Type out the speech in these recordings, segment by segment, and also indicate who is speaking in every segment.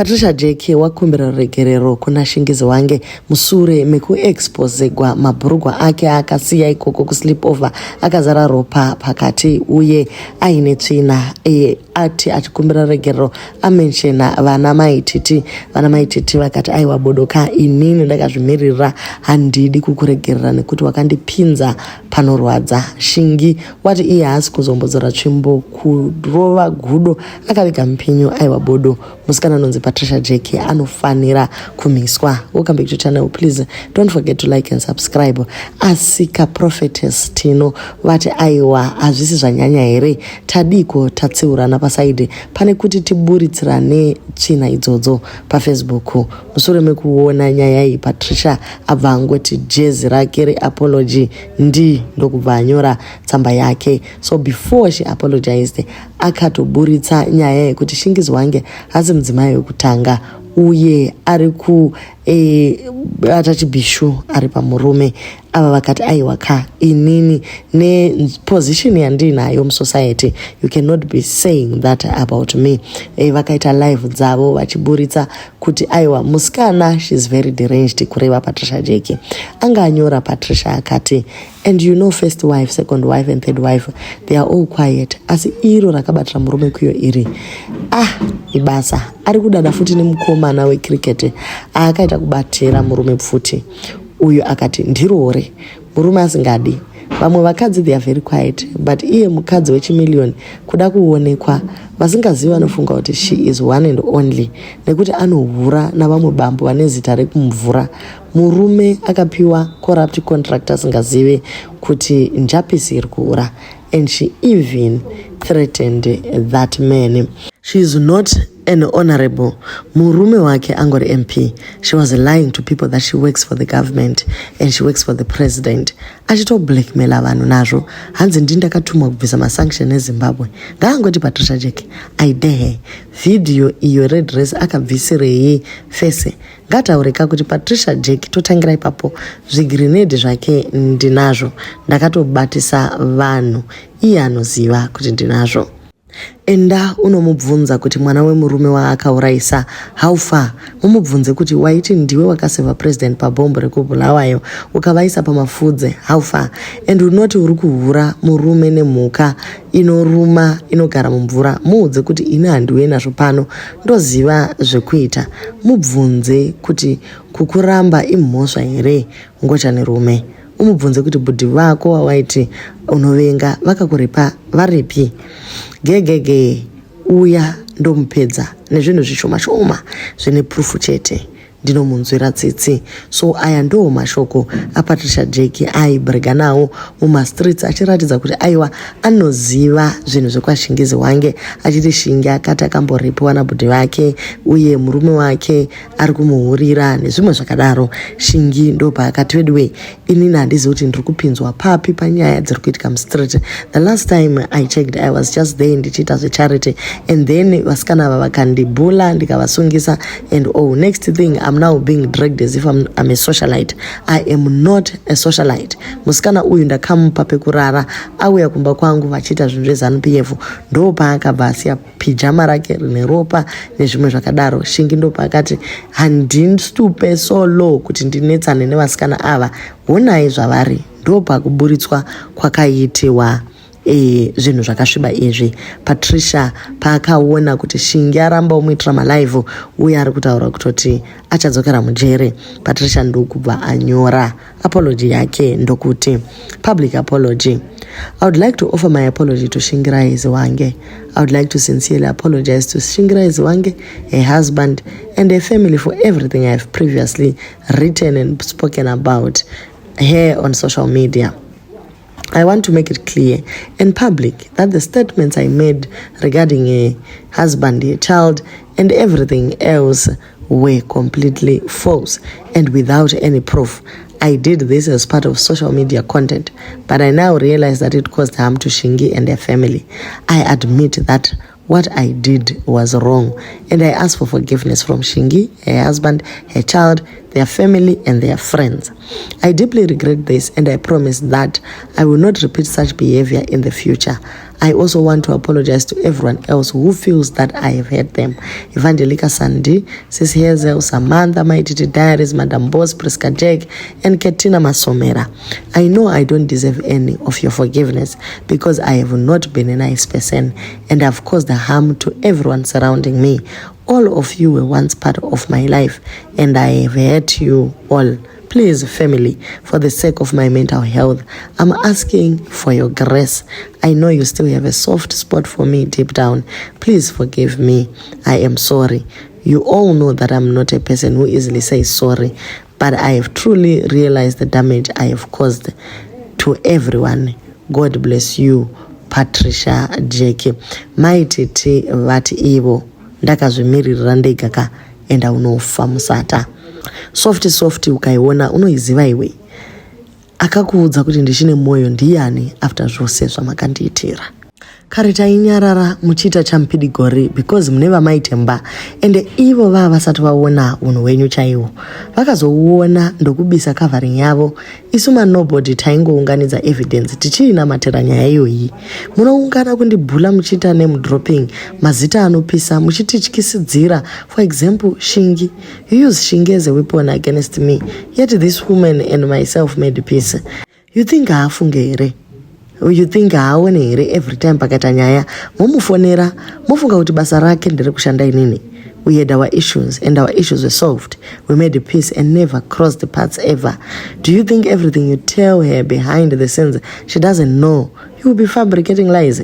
Speaker 1: Patricia Jeki wakumbira regerero kuna Shingizi wange musure mekuexposegwa mabhurugwa ake akasiya ikoko kusleepover akazara ropa pakati uye aine tsvina ati achikumbira regerero amenshena vana maititi vakati aiwa bodoka inini ndakazvimirira handidi kukuregerera nekuti wakandipinza panorwadza. Shingi wati iye haasi kuzombodzora tsvimbo kurova gudo akaviga mupinyu. Aiwa bodo musikana anonzi Patricia Jeki anofanira kumiswa. Welcome back to channel. Please don't forget to like and subscribe. Asika prophetess Tino vati aiwa hazvisi zvanyanya here tadiko tatsiurana pasaidi pane kuti tiburitsirane tsvina idzodzo paFacebook. Mushure mekuona nyaya iyi Patricia abva angoti jezi rake reapology ndokubva anyora tsamba yake. So before she apologized akatoburitsa nyaya yekuti Shingizi wange hasi mudzimai wekutanga uye ari ata chibhishu ari pamurume. Ava vakati aiwaka inini neposition yandinayo musociety you cannot be saying that about me. Vakaita live dzavo vachiburitsa kuti aiwa musikana she's very deranged kureva Patricia Jeki. Anga anyora Patricia akati and you know first wife, second wife and third wife they are all quiet asi iro rakabatira murume kuyo iri ibasa. Ari kudada futi nemukomana wecricket akaita kubatira murume pfuti uyu akati ndirore murume asingadi. Vamwe vakadzi they are very quiet but iye mukadzi wechimiliyoni kuda kuonekwa vasingazivi vanofunga kuti she is one and only nekuti anohura navamwe bambo vane zita rekumvura. Murume akapiwa corrupt contract asingazivi kuti njapisi iri kuhura and she even threatened that man. She is not an honorable. Murume wake angori MP. She was lying to people that she works for the government and she works for the president. Achito blackmaila vanhu nazvo. Hanzi ndakatumwa kubvisa masanction eZimbabwe. Ngaangoti Patricia Jeki I dare video iyo red dress akabvisirei face. Ngataureka kuti Patricia Jeki totangira ipapo zvigrenade zvake ndinazvo. Ndakatobatisa vanhu iye anoziva kuti ndinazvo. Enda unomubvunza kuti mwana wemurume waakauraisa how far. Mumubvunze kuti waiti ndiwe wakaseva president pabhombo rekubulawayo ukavaisa pamafudze how far. And unoti uri kuhura murume nemhuka inoruma inogara mumvura. Muudze kuti ine handiwe nazvo pano ndoziva zvekuita. Mubvunze kuti kukuramba imhosva here ngocha nerume. Umubvunze kuti budhi vako wawaiti unovenga vakakuripa varipi. Gegege uya ndomupedza nezvinhu zvishoma shoma zvine proof chete ndinomunzwira tsitsi. So aya ndo mashoko aPatricia Jeki aibrega nawo mumastreets achiratidza kuti aiwa anoziva zvinhu zvekwaShingizi wange achiti Shingi akati akamborepiwa nabudhi vake uye murume wake ari kumuhurira nezvimwe zvakadaro. Shingi ndopa akati wedwe inini handizi kuti ndiri kupinzwa papi panyaya dziri kuitika mustreet. The last time I checked I was just there ndichiita zvecharity and then vasikana ava vakandibhula ndikavasungisa and next thing I'm now being dragged as if I'm a socialite. I am not a socialite. Musikana uyu ndakamupa pekurara auya kumba kwangu vachiita zvinhu zveZANU-PF ndopa akabva asiya pijama rake rine ropa nezvimwe zvakadaro. Shingi ndopa akati handistupe solo kuti ndinetsane nevasikana ava honai zvavari. Ndopa kuburitswa kwakaitiwa zvinhu zvakasviba izvi. Patricia paakaona kuti Shingi aramba umuitira malive uye ari kutaura kutoti achadzokera mujere. Patricia ndokubva anyora apology yake ndokuti public apology. I would like to offer my apology to Shingizi wange. I would like to sincerely apologize to Shingizi wange, her husband and her family for everything I have previously written and spoken about her on social media. I want to make it clear in public that the statements I made regarding a husband, a child, and everything else were completely false and without any proof. I did this as part of social media content, but I now realize that it caused harm to Shingi and her family. I admit that what I did was wrong, and I ask for forgiveness from Shingi, her husband, her child, their family, and their friends. I deeply regret this, and I promise that I will not repeat such behavior in the future. I also want to apologize to everyone else who feels that I have hurt them. Evangelica Sandy, Sis Hazel, Samantha, Mighty Diaries, Madam Boss, Priska Jack, and Katina Masomera. I know I don't deserve any of your forgiveness because I have not been a nice person and have caused harm to everyone surrounding me. All of you were once part of my life and I have hurt you all. Please, family, for the sake of my mental health, I'm asking for your grace. I know you still have a soft spot for me deep down. Please forgive me. I am sorry. You all know that I'm not a person who easily says sorry, but I have truly realized the damage I have caused to everyone. God bless you, Patricia Jackie. Maititi vati ivo ndakazvimirira ndega ka enda unofa musata. Soft ukaiona unoiziva iwe. Akakuudza kuti ndichine moyo ndiani after zvose zvamakandiitira. Kare tainyarara muchiita champidigori because mune vamaitemba ende ivo vava vasati vaona unhu hwenyu chaiwo. Vakazouona ndokubisa covering yavo. Isu manobody taingounganidza evidence tichiinamatira nyaya iyoyi. Munoungana kundibhula muchiita name dropping, mazita anopisa muchitityisidzira. For example, Shingi. You use Shingi as a weapon against me. Yet this woman and myself made peace. You think haafunge here? You think haone here every time pakata nyaya momufonera mofunga kuti basa rake ndere kushanda inini. We had our issues and our issues were solved. We made a peace and never crossed the paths ever. Do you think everything you tell her behind the scenes she doesn't know? You will be fabricating lies,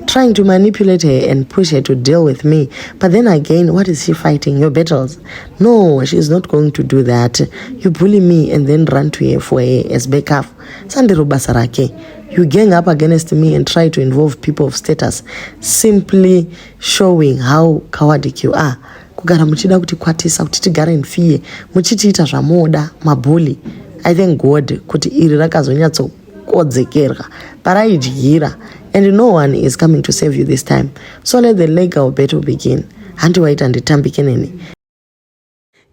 Speaker 1: trying to manipulate her and push her to deal with me. But then again, what is she fighting? Your battles? No, she is not going to do that. You bully me and then run to her for her as backup. Sandero basarake. You gang up against me and try to involve people of status, simply showing how cowardic you are. Kugara muchida kuti kwatisa kuti tigare nfiye muchitiita zvamoda mabuli. I thank God kuti iri rakazonyatso kodzekerwa paraidyira and no one is coming to save you this time. So let the legal battle begin. Hanti waita nditambike neni.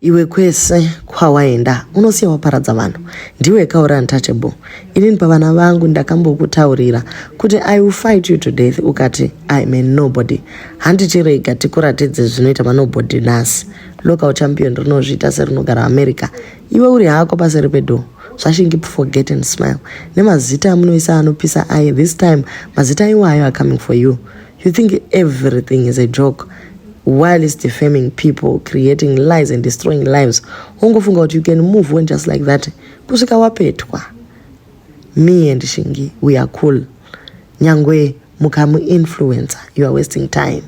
Speaker 1: Iwe kwese kwawaenda unosiya waparadza vanhu ndiwe kaura untouchable. Inini pavana vangu ndakambokutaurira kuti I will fight you to death ukati I am a nobody. Handichirega tikuratidze zvinoita manobody nasi. Local champion rinozviita serinogara America. Iwe uri hako paseri pedo. Zvashingi forget and smile. Nemazita amunoisa anopisa aye this time mazita iwayo are coming for you. You think everything is a joke. While it's defaming people, creating lies and destroying lives, ungofunga kuti you can move on just like that. Kusika wapetwa. Me and Shingi, we are cool. Nyangwe mukamu influencer, you are wasting time.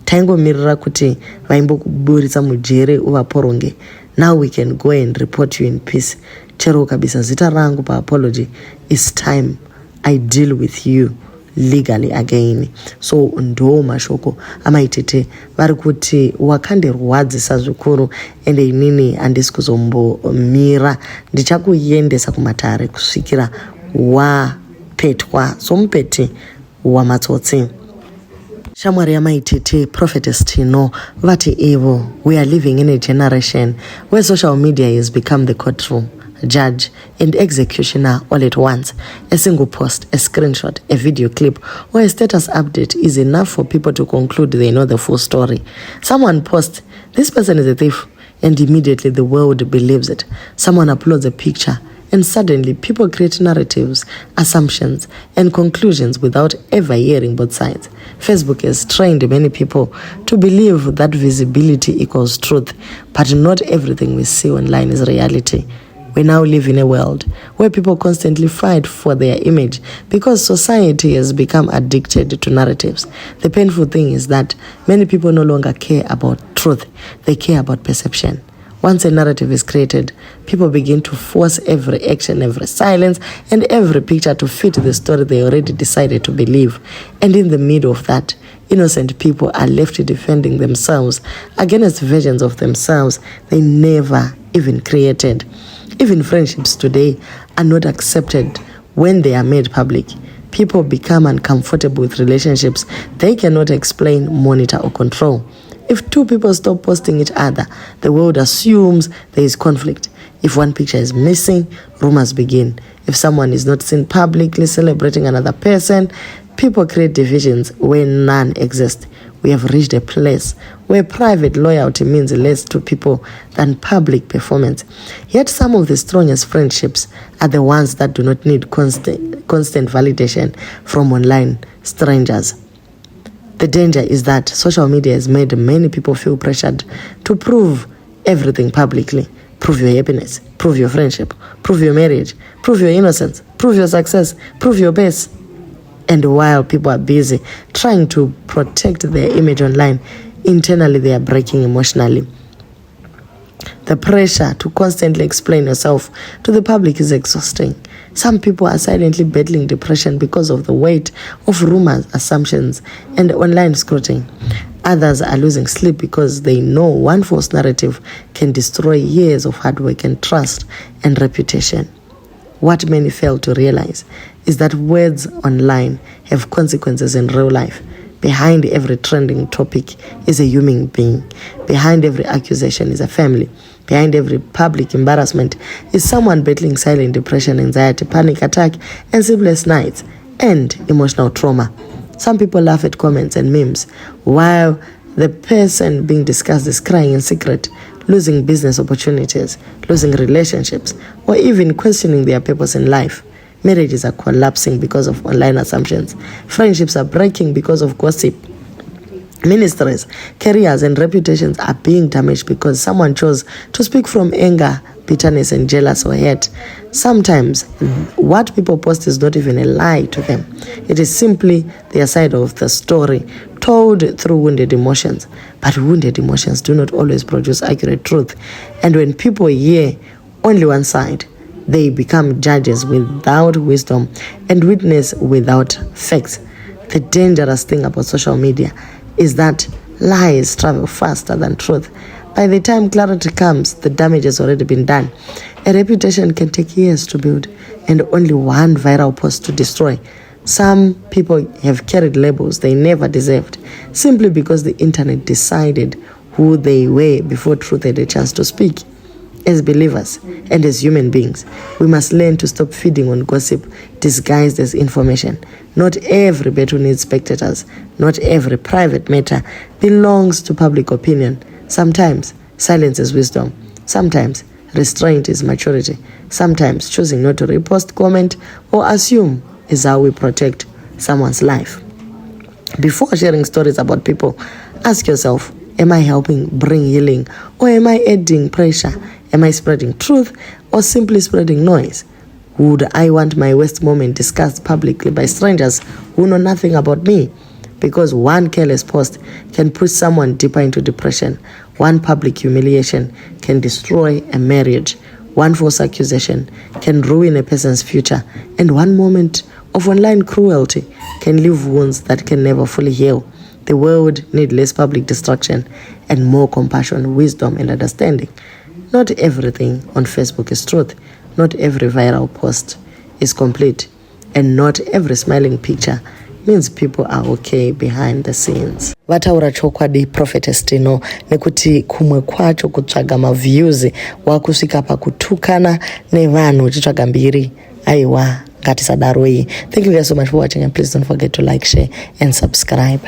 Speaker 1: Taingo mirira kuti vaimbo kuburitsa mujere uvaporonge. Now we can go and report you in peace. Chero kabisa zita rangu pa apology. It's time I deal with you legally again. So ndo mashoko amaitete vari kuti wakandirwadzisa zvikuru ende inini handisi kuzombomira ndichakuendesa kumatare kusvikira wapetwa somupeti wamatsotsi. Shamwari yamaitete Prophetess Tino vati ivo, we are living in a generation where social media has become the courtroom, judge and executioner all at once. A single post, a screenshot, a video clip or a status update is enough for people to conclude they know the full story. Someone posts, this person is a thief, and immediately the world believes it. Someone uploads a picture and suddenly people create narratives, assumptions and conclusions without ever hearing both sides. Facebook has trained many people to believe that visibility equals truth, but not everything we see online is reality. We now live in a world where people constantly fight for their image because society has become addicted to narratives. The painful thing is that many people no longer care about truth. They care about perception. Once a narrative is created, people begin to force every action, every silence, and every picture to fit the story they already decided to believe. And in the middle of that, innocent people are left defending themselves against versions of themselves they never even created. Even friendships today are not accepted when they are made public. People become uncomfortable with relationships they cannot explain, monitor, or control. If two people stop posting each other, the world assumes there is conflict. If one picture is missing, rumors begin. If someone is not seen publicly celebrating another person, people create divisions where none exist. We have reached a place where private loyalty means less to people than public performance. Yet some of the strongest friendships are the ones that do not need constant validation from online strangers. The danger is that social media has made many people feel pressured to prove everything publicly. Prove your happiness, prove your friendship, prove your marriage, prove your innocence, prove your success, prove your best. And while people are busy trying to protect their image online, internally they are breaking emotionally. The pressure to constantly explain yourself to the public is exhausting. Some people are silently battling depression because of the weight of rumors, assumptions, and online scrutiny. Others are losing sleep because they know one false narrative can destroy years of hard work and trust and reputation. What many fail to realize is that words online have consequences in real life. Behind every trending topic is a human being. Behind every accusation is a family. Behind every public embarrassment is someone battling silent depression, anxiety, panic attack, and sleepless nights, and emotional trauma. Some people laugh at comments and memes, while the person being discussed is crying in secret, losing business opportunities, losing relationships, or even questioning their purpose in life. Marriages are collapsing because of online assumptions. Friendships are breaking because of gossip. Ministries, careers, and reputations are being damaged because someone chose to speak from anger, bitterness, and jealous or hate. Sometimes, what people post is not even a lie to them. It is simply their side of the story, told through wounded emotions. But wounded emotions do not always produce accurate truth. And when people hear only one side, they become judges without wisdom and witness without facts. The dangerous thing about social media is that lies travel faster than truth. By the time clarity comes, the damage has already been done. A reputation can take years to build and only one viral post to destroy. Some people have carried labels they never deserved simply because the internet decided who they were before truth had a chance to speak. As believers and as human beings, we must learn to stop feeding on gossip disguised as information. Not every battle needs spectators. Not every private matter belongs to public opinion. Sometimes silence is wisdom. Sometimes restraint is maturity. Sometimes choosing not to repost, comment, or assume is how we protect someone's life. Before sharing stories about people, ask yourself, am I helping bring healing, or am I adding pressure? Am I spreading truth or simply spreading noise? Would I want my worst moment discussed publicly by strangers who know nothing about me? Because one careless post can push someone deeper into depression. One public humiliation can destroy a marriage. One false accusation can ruin a person's future. And one moment of online cruelty can leave wounds that can never fully heal. The world needs less public destruction and more compassion, wisdom, and understanding. Not everything on Facebook is truth. Not every viral post is complete. And not every smiling picture means people are okay behind the scenes. Vataura chokwadi Prophetess Tino nekuti kumwe kwacho kutsvaga maviews wakusvika pakutukana nevanhu uchitsvaga mbiri. Aiwa, ngatisadaroi. Thank you guys so much for watching, and please don't forget to like, share, and subscribe.